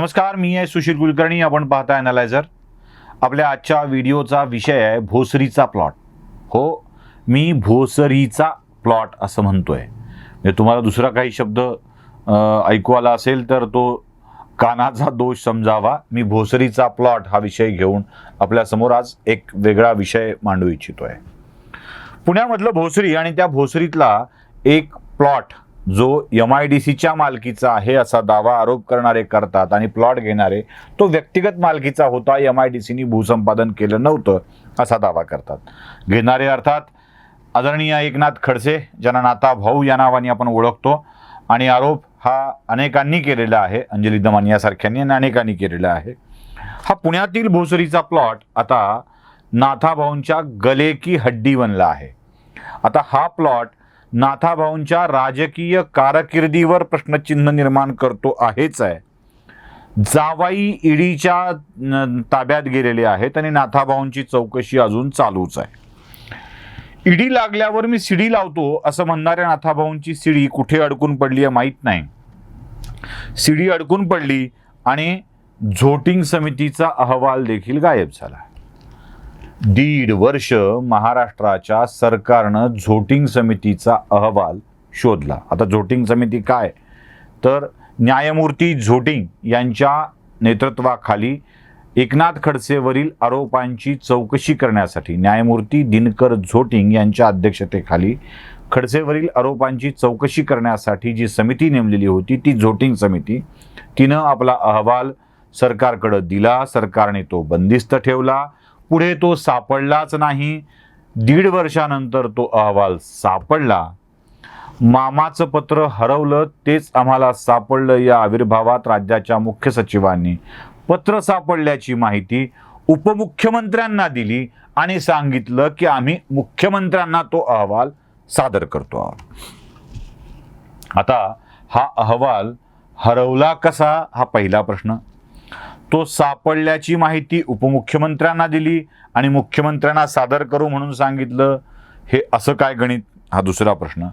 नमस्कार, मी आहे सुशील कुलकर्णी. आपण पाहता ॲनालायझर. आपल्या आजच्या व्हिडिओचा विषय आहे भोसरीचा प्लॉट. हो, मी भोसरीचा प्लॉट असं म्हणतोय. म्हणजे तुम्हाला दुसरा काही शब्द ऐकू आला असेल तर तो कानाचा दोष समजावा. मी भोसरीचा प्लॉट हा विषय घेऊन आपल्यासमोर आज एक वेगळा विषय मांडू इच्छितोय. पुण्यामधलं भोसरी आणि त्या भोसरीतला एक प्लॉट जो MIDCच्या मालकीचा आहे असा दावा आरोप करणारे करतात आणि प्लॉट घेणारे तो व्यक्तिगत मालकीचा होता, MIDCनी भूसंपादन केलं नव्हतं असा दावा करतात. घेणारे अर्थात आदरणीय एकनाथ खडसे, ज्यांना नाथा भाऊ या नावाने आपण ओळखतो. आणि आरोप हा अनेकांनी केलेला आहे, अंजली दमानी यासारख्यांनी अनेकांनी केलेला आहे. हा पुण्यातील भोसरीचा प्लॉट आता नाथाभाऊंच्या गले की हड्डी बनला आहे. आता हा प्लॉट नाथाभाऊंच्या राजकीय कारकिर्दीवर प्रश्नचिन्ह निर्माण करतो आहेच आहे. जावाई ईडीच्या ताब्यात गेलेले आहेत आणि नाथाभाऊंची चौकशी अजून चालूच आहे. ईडी लागल्यावर मी सीडी लावतो असं म्हणणाऱ्या नाथाभाऊंची सीडी कुठे अडकून पडली आहे माहीत नाही. सीडी अडकून पडली आणि झोटिंग समितीचा अहवाल देखील गायब झाला. 1.5 वर्ष महाराष्ट्राच्या सरकारनं झोटिंग समितीचा अहवाल शोधला. आता झोटिंग समिती काय, तर न्यायमूर्ती झोटिंग यांच्या नेतृत्वाखाली एकनाथ खडसेवरील आरोपांची चौकशी करण्यासाठी, न्यायमूर्ती दिनकर झोटिंग यांच्या अध्यक्षतेखाली खडसेवरील आरोपांची चौकशी करण्यासाठी जी समिती नेमलेली होती ती झोटिंग समिती, तिनं आपला अहवाल सरकारकडे दिला. सरकारने तो बंदिस्त ठेवला. पुढे तो सापडलाच नाही. 1.5 वर्षानंतर तो अहवाल सापडला. मामाचं पत्र हरवलं तेच आम्हाला सापडलं या आविर्भावात राज्याच्या मुख्य सचिवांनी पत्र सापडल्याची माहिती उपमुख्यमंत्र्यांना दिली आणि सांगितलं की आम्ही मुख्यमंत्र्यांना तो अहवाल सादर करतो आहोत. आता हा अहवाल हरवला कसा हा पहिला प्रश्न. तो सापडल्याची माहिती उपमुख्यमंत्र्यांना दिली आणि मुख्यमंत्र्यांना सादर करू म्हणून सांगितलं, हे असं काय गणित हा दुसरा प्रश्न.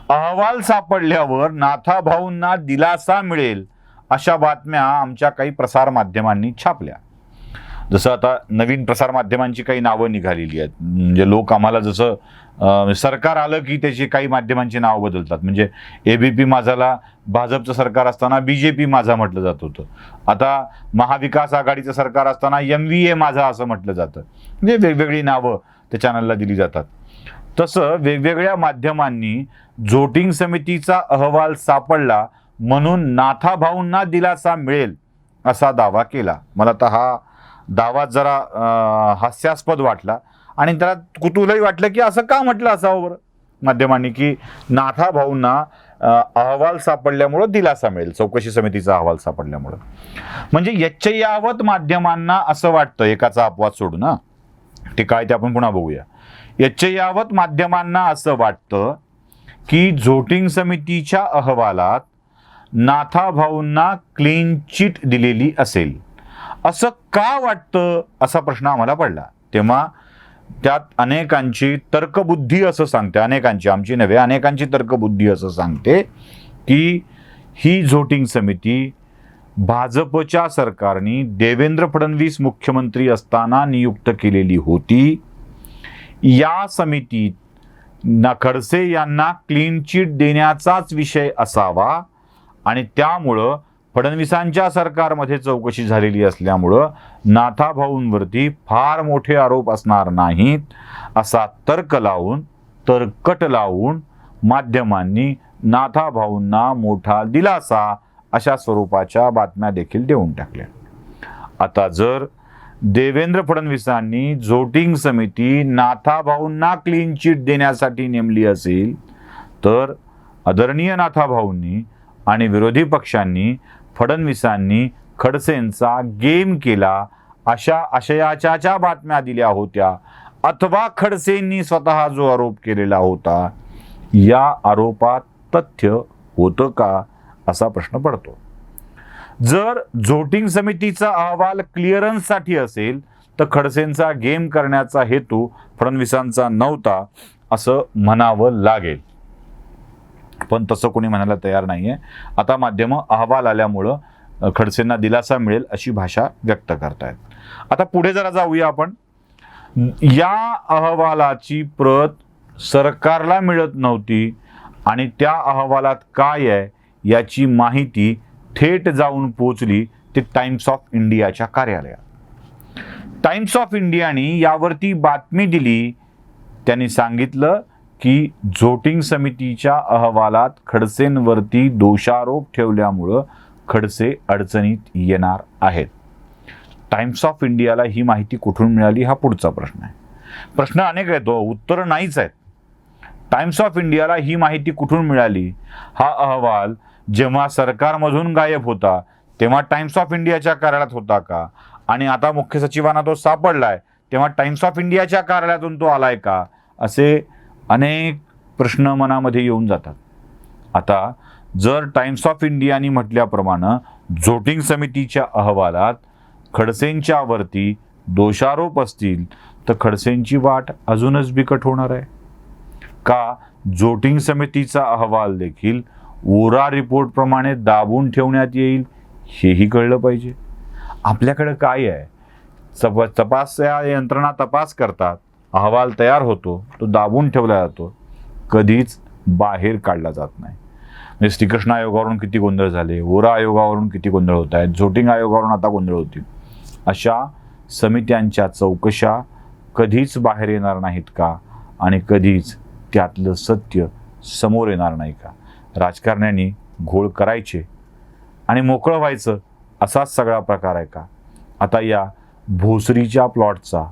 अहवाल सापडल्यावर नाथाभाऊंना दिलासा मिळेल अशा बातम्या आमच्या काही प्रसारमाध्यमांनी छापल्या. जसं आता नवीन प्रसारमाध्यमांची काही नावं निघालेली आहेत. म्हणजे लोक आम्हाला जसं सरकार आलं की त्याची काही माध्यमांची नावं बदलतात. म्हणजे ABP माझाला भाजपचं सरकार असताना BJP माझा म्हटलं जात होतं. आता महाविकास आघाडीचं सरकार असताना MVA माझा असं म्हटलं जातं. म्हणजे वेगवेगळी नावं त्या चॅनलला दिली जातात. तसं वेगवेगळ्या माध्यमांनी झोटिंग समितीचा अहवाल सापडला म्हणून नाथाभाऊंना दिलासा मिळेल असा दावा केला. मला तर हा दावा जरा हास्यास्पद वाटला आणि त्याला कुतूहलही वाटलं की असं का म्हटलं असावं बरं माध्यमांनी की नाथाभाऊंना अहवाल सापडल्यामुळं दिलासा मिळेल, चौकशी समितीचा अहवाल सापडल्यामुळं. म्हणजे यच्चयावत माध्यमांना असं वाटतं, एकाचा अपवाद सोडून ना, ते काय ते आपण पुन्हा बघूया. यच्चयावत माध्यमांना असं वाटतं की झोटिंग समितीच्या अहवालात नाथाभाऊंना क्लीन चिट दिलेली असेल. असं का वाटतं असा प्रश्न आम्हाला पडला. तेव्हा त्यात अनेकांची तर्कबुद्धी असं सांगते, अनेकांची, आमची नव्हे, अनेकांची तर्कबुद्धी असं सांगते की ही झोटिंग समिती भाजपच्या सरकारने देवेंद्र फडणवीस मुख्यमंत्री असताना नियुक्त केलेली होती. या समितीत खडसे यांना क्लीन चिट देण्याचाच विषय असावा आणि त्यामुळं फडणवीसांच्या सरकारमध्ये चौकशी झालेली असल्यामुळं नाथाभाऊंवरती फार मोठे आरोप असणार नाहीत असा तर्कट लावून माध्यमांनी नाथाभाऊंना मोठा दिलासा अशा स्वरूपाच्या बातम्या देखील देऊन टाकल्या. आता जर देवेंद्र फडणवीसांनी झोटिंग समिती नाथाभाऊंना क्लीन चिट देण्यासाठी नेमली असेल तर आदरणीय नाथाभाऊंनी आणि विरोधी पक्षांनी फडणवीसांनी खडसेंचा गेम केला अशा आशयाच्या ज्या बातम्या दिल्या होत्या अथवा खडसेंनी स्वतः जो आरोप केलेला होता या आरोपात तथ्य होतं का असा प्रश्न पडतो. जर झोटिंग समितीचा अहवाल क्लिअरन्ससाठी असेल तर खडसेंचा गेम करण्याचा हेतू फडणवीसांचा नव्हता असं म्हणावं लागेल. पण तसं कोणी म्हणायला तयार नाहीये. आता माध्यमं अहवाल आल्यामुळं खडसेंना दिलासा मिळेल अशी भाषा व्यक्त करतायत. आता पुढे जरा जाऊया आपण. या अहवालाची प्रत सरकारला मिळत नव्हती आणि त्या अहवालात काय आहे याची माहिती थेट जाऊन पोचली ते टाइम्स ऑफ इंडियाच्या कार्यालयात. टाइम्स ऑफ इंडियाने यावरती बातमी दिली. त्यांनी सांगितलं की झोटिंग समितीच्या अहवालात खडसेंवरती दोषारोप ठेवल्यामुळं खडसे अडचणीत येणार आहेत. टाइम्स ऑफ इंडियाला ही माहिती कुठून मिळाली हा पुढचा प्रश्न आहे. प्रश्न अनेक आहेत, उत्तर नाहीच आहेत. टाइम्स ऑफ इंडियाला ही माहिती कुठून मिळाली? हा अहवाल जेव्हा सरकारमधून गायब होता तेव्हा टाइम्स ऑफ इंडियाच्या कार्यालयात होता का? आणि आता मुख्य सचिवांना तो सापडलाय तेव्हा टाइम्स ऑफ इंडियाच्या कार्यालयातून तो आलाय का? असे अनेक प्रश्न मनामध्ये येऊन जातात. आता जर टाइम्स ऑफ इंडियाने म्हटल्याप्रमाणे झोटिंग समितीच्या अहवालात खडसेंच्या वरती दोषारोप असतील तर खडसेंची वाट अजूनच बिकट होणार आहे का? झोटिंग समितीचा अहवाल देखील वोरा रिपोर्ट प्रमाणे दाबून ठेवण्यात येईल हेही कळलं पाहिजे. आपल्याकडे काय आहे, तपास यंत्रणा तपास करतात, अहवाल तयार होतो, तो दाबून ठेवला जातो, कधीच बाहेर काढला जात नाही. म्हणजे श्रीकृष्ण आयोगावरून किती गोंधळ झाले, वोरा आयोगावरून किती गोंधळ होत आहेत, झोटिंग आयोगावरून आता गोंधळ होतील. अशा समित्यांच्या चौकशा कधीच बाहेर येणार नाहीत का? आणि कधीच त्यातलं सत्य समोर येणार नाही का? राजकारण्यांनी घोळ करायचे आणि मोकळं व्हायचं असाच सगळा प्रकार आहे का? आता या भोसरीच्या प्लॉटचा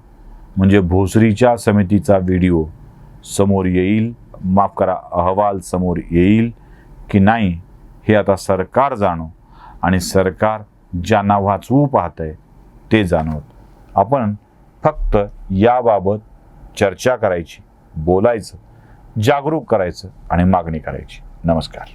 म्हणजे भोसरीच्या समितीचा व्हिडिओ समोर येईल, माफ करा, अहवाल समोर येईल की नाही हे आता सरकार जाणो आणि सरकार ज्यांना वाचवू पाहतंय ते जाणवत. आपण फक्त याबाबत चर्चा करायची, बोलायचं, जागरूक करायचं आणि मागणी करायची. नमस्कार.